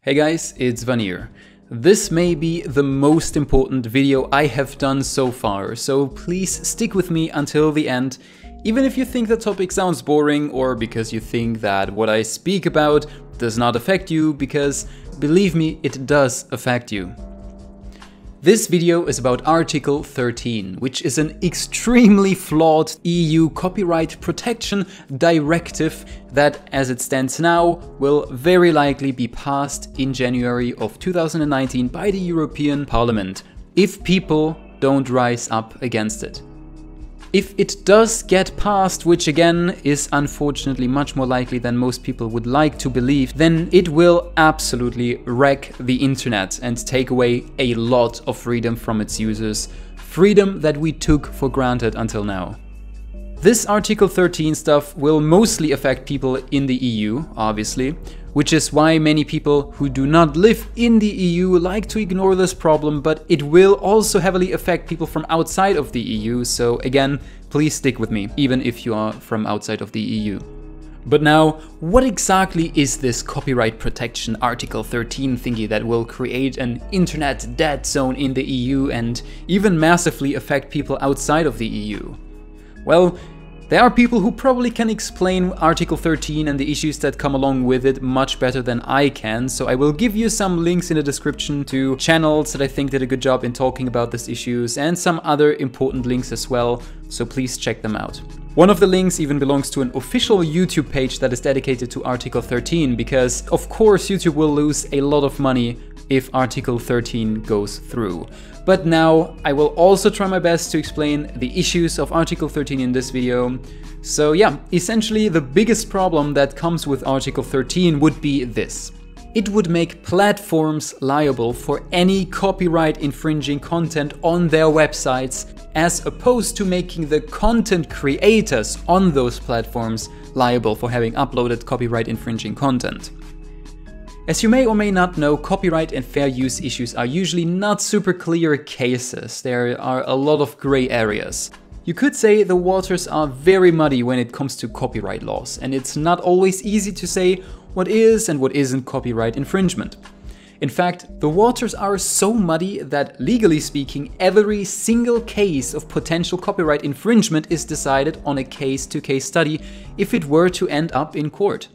Hey guys, it's Vanir. This may be the most important video I have done so far, so please stick with me until the end, even if you think the topic sounds boring or because you think that what I speak about does not affect you, because believe me, it does affect you. This video is about Article 13, which is an extremely flawed EU copyright protection directive that, as it stands now, will very likely be passed in January of 2019 by the European Parliament, if people don't rise up against it. If it does get passed, which again is unfortunately much more likely than most people would like to believe, then it will absolutely wreck the internet and take away a lot of freedom from its users, freedom that we took for granted until now. This Article 13 stuff will mostly affect people in the EU, obviously, which is why many people who do not live in the EU like to ignore this problem, but it will also heavily affect people from outside of the EU, so again, please stick with me, even if you are from outside of the EU. But now, what exactly is this copyright protection Article 13 thingy that will create an internet dead zone in the EU and even massively affect people outside of the EU? Well, there are people who probably can explain Article 13 and the issues that come along with it much better than I can, so I will give you some links in the description to channels that I think did a good job in talking about these issues and some other important links as well, so please check them out. One of the links even belongs to an official YouTube page that is dedicated to Article 13, because of course YouTube will lose a lot of money if Article 13 goes through. But now I will also try my best to explain the issues of Article 13 in this video. So yeah, essentially the biggest problem that comes with Article 13 would be this. It would make platforms liable for any copyright infringing content on their websites, as opposed to making the content creators on those platforms liable for having uploaded copyright infringing content. As you may or may not know, copyright and fair use issues are usually not super clear cases. There are a lot of gray areas. You could say the waters are very muddy when it comes to copyright laws, and it's not always easy to say what is and what isn't copyright infringement. In fact, the waters are so muddy that, legally speaking, every single case of potential copyright infringement is decided on a case-to-case study if it were to end up in court.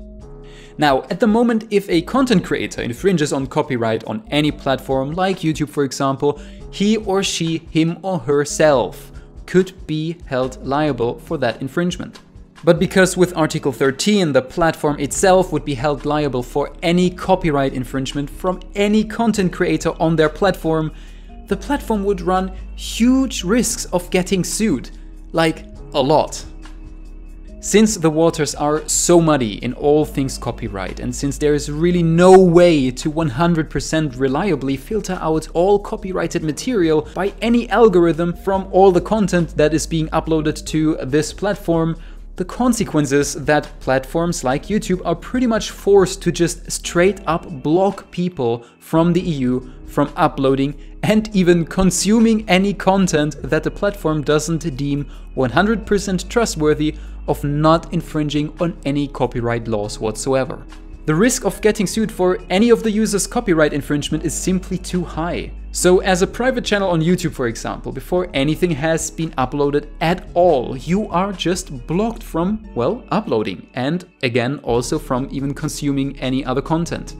Now, at the moment, if a content creator infringes on copyright on any platform, like YouTube for example, he or she, him or herself, could be held liable for that infringement. But because with Article 13 the platform itself would be held liable for any copyright infringement from any content creator on their platform, the platform would run huge risks of getting sued, like a lot. Since the waters are so muddy in all things copyright, and since there is really no way to 100% reliably filter out all copyrighted material by any algorithm from all the content that is being uploaded to this platform, the consequences that platforms like YouTube are pretty much forced to just straight up block people from the EU from uploading and even consuming any content that the platform doesn't deem 100% trustworthy of not infringing on any copyright laws whatsoever. The risk of getting sued for any of the user's copyright infringement is simply too high. So as a private channel on YouTube, for example, before anything has been uploaded at all, you are just blocked from, well, uploading, and again also from even consuming any other content.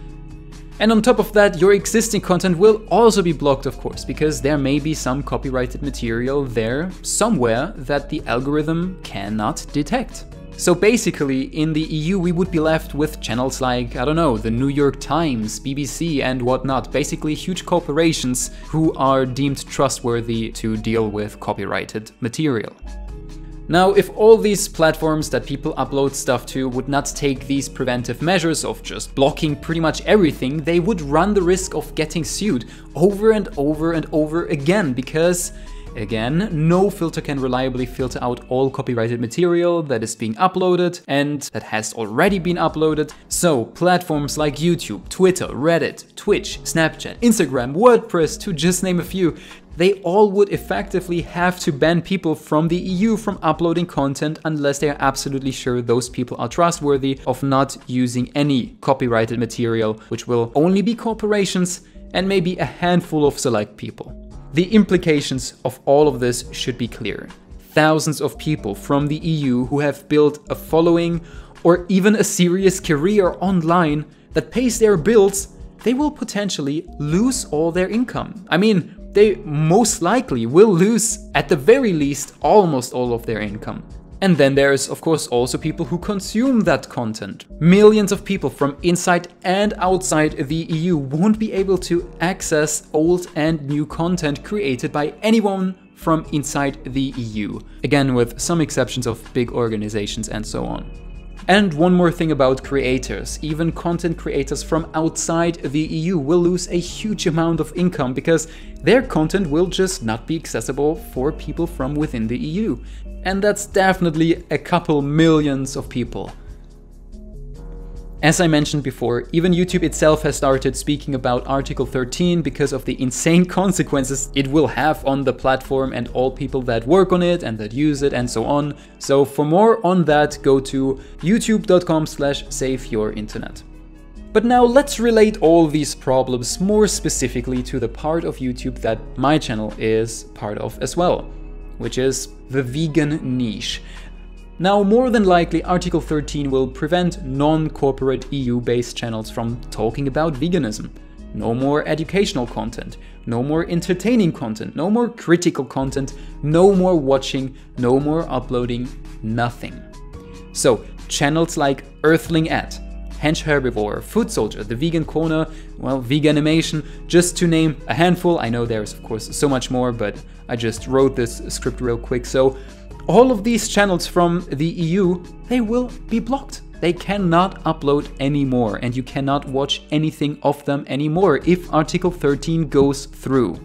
And on top of that, your existing content will also be blocked, of course, because there may be some copyrighted material there somewhere that the algorithm cannot detect. So basically, in the EU we would be left with channels like, I don't know, the New York Times, BBC and whatnot, basically huge corporations who are deemed trustworthy to deal with copyrighted material. Now, if all these platforms that people upload stuff to would not take these preventive measures of just blocking pretty much everything, they would run the risk of getting sued over and over and over again, because again, no filter can reliably filter out all copyrighted material that is being uploaded and that has already been uploaded. So platforms like YouTube, Twitter, Reddit, Twitch, Snapchat, Instagram, WordPress, to just name a few, they all would effectively have to ban people from the EU from uploading content unless they are absolutely sure those people are trustworthy of not using any copyrighted material, which will only be corporations and maybe a handful of select people. The implications of all of this should be clear. Thousands of people from the EU who have built a following or even a serious career online that pays their bills, they will potentially lose all their income. I mean, they most likely will lose, at the very least, almost all of their income. And then there's of course also people who consume that content. Millions of people from inside and outside the EU won't be able to access old and new content created by anyone from inside the EU. Again, with some exceptions of big organizations and so on. And one more thing about creators. Even content creators from outside the EU will lose a huge amount of income because their content will just not be accessible for people from within the EU. And that's definitely a couple millions of people. As I mentioned before, even YouTube itself has started speaking about Article 13 because of the insane consequences it will have on the platform and all people that work on it and that use it and so on. So for more on that, go to youtube.com/saveyourinternet. But now let's relate all these problems more specifically to the part of YouTube that my channel is part of as well, which is the vegan niche. Now, more than likely, Article 13 will prevent non-corporate EU-based channels from talking about veganism. No more educational content, no more entertaining content, no more critical content, no more watching, no more uploading, nothing. So, channels like Earthling Ed, Hench Herbivore, Food Soldier, The Vegan Corner, well, Veganimation, just to name a handful. I know there's of course so much more, but I just wrote this script real quick. So, all of these channels from the EU, they will be blocked. They cannot upload anymore and you cannot watch anything of them anymore if Article 13 goes through.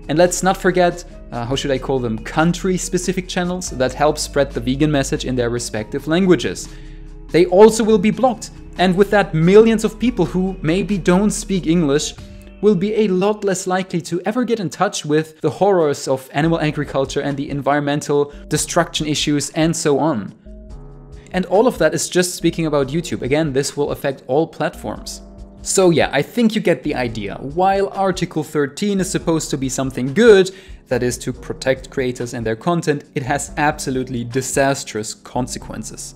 And let's not forget, how should I call them, country-specific channels that help spread the vegan message in their respective languages. They also will be blocked, and with that, millions of people who maybe don't speak English will be a lot less likely to ever get in touch with the horrors of animal agriculture and the environmental destruction issues and so on. And all of that is just speaking about YouTube. Again, this will affect all platforms. So yeah, I think you get the idea. While Article 13 is supposed to be something good, that is to protect creators and their content, it has absolutely disastrous consequences.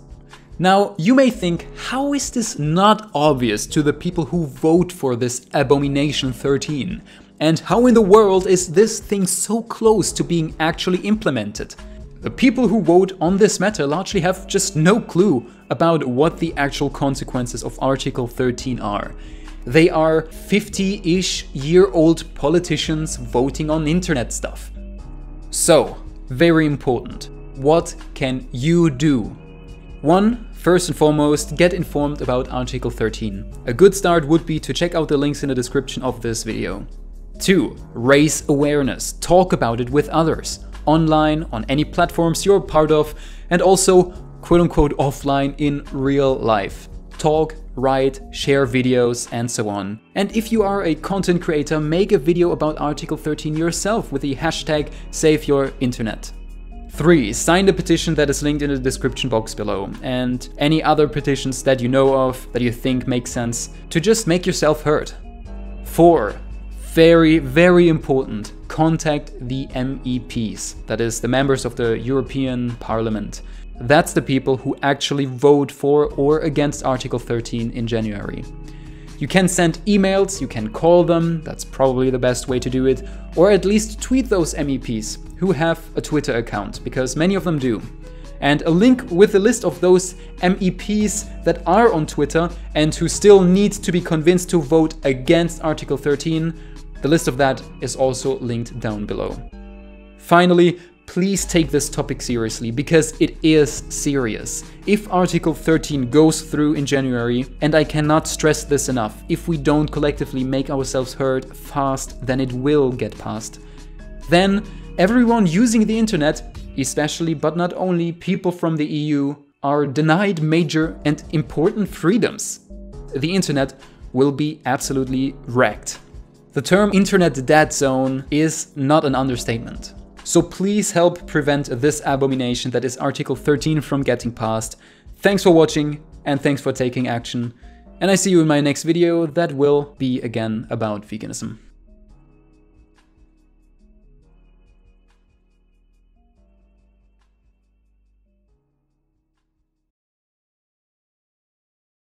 Now, you may think, how is this not obvious to the people who vote for this abomination 13? And how in the world is this thing so close to being actually implemented? The people who vote on this matter largely have just no clue about what the actual consequences of Article 13 are. They are 50-ish year-old politicians voting on internet stuff. So, very important, what can you do? 1. First and foremost, get informed about Article 13. A good start would be to check out the links in the description of this video. 2. Raise awareness. Talk about it with others. Online, on any platforms you're part of, and also quote-unquote offline in real life. Talk, write, share videos, and so on. And if you are a content creator, make a video about Article 13 yourself with the hashtag #SaveYourInternet. 3. Sign the petition that is linked in the description box below, and any other petitions that you know of that you think make sense to just make yourself heard. 4. Very, very important, contact the MEPs, that is the members of the European Parliament. That's the people who actually vote for or against Article 13 in January. You can send emails, you can call them, that's probably the best way to do it, or at least tweet those MEPs who have a Twitter account, because many of them do. And a link with a list of those MEPs that are on Twitter and who still need to be convinced to vote against Article 13, the list of that is also linked down below. Finally, please take this topic seriously, because it is serious. If Article 13 goes through in January, and I cannot stress this enough, if we don't collectively make ourselves heard fast, then it will get passed. Then everyone using the internet, especially but not only people from the EU, are denied major and important freedoms. The internet will be absolutely wrecked. The term internet dead zone is not an understatement. So please help prevent this abomination that is Article 13 from getting passed. Thanks for watching and thanks for taking action. And I see you in my next video that will be again about veganism.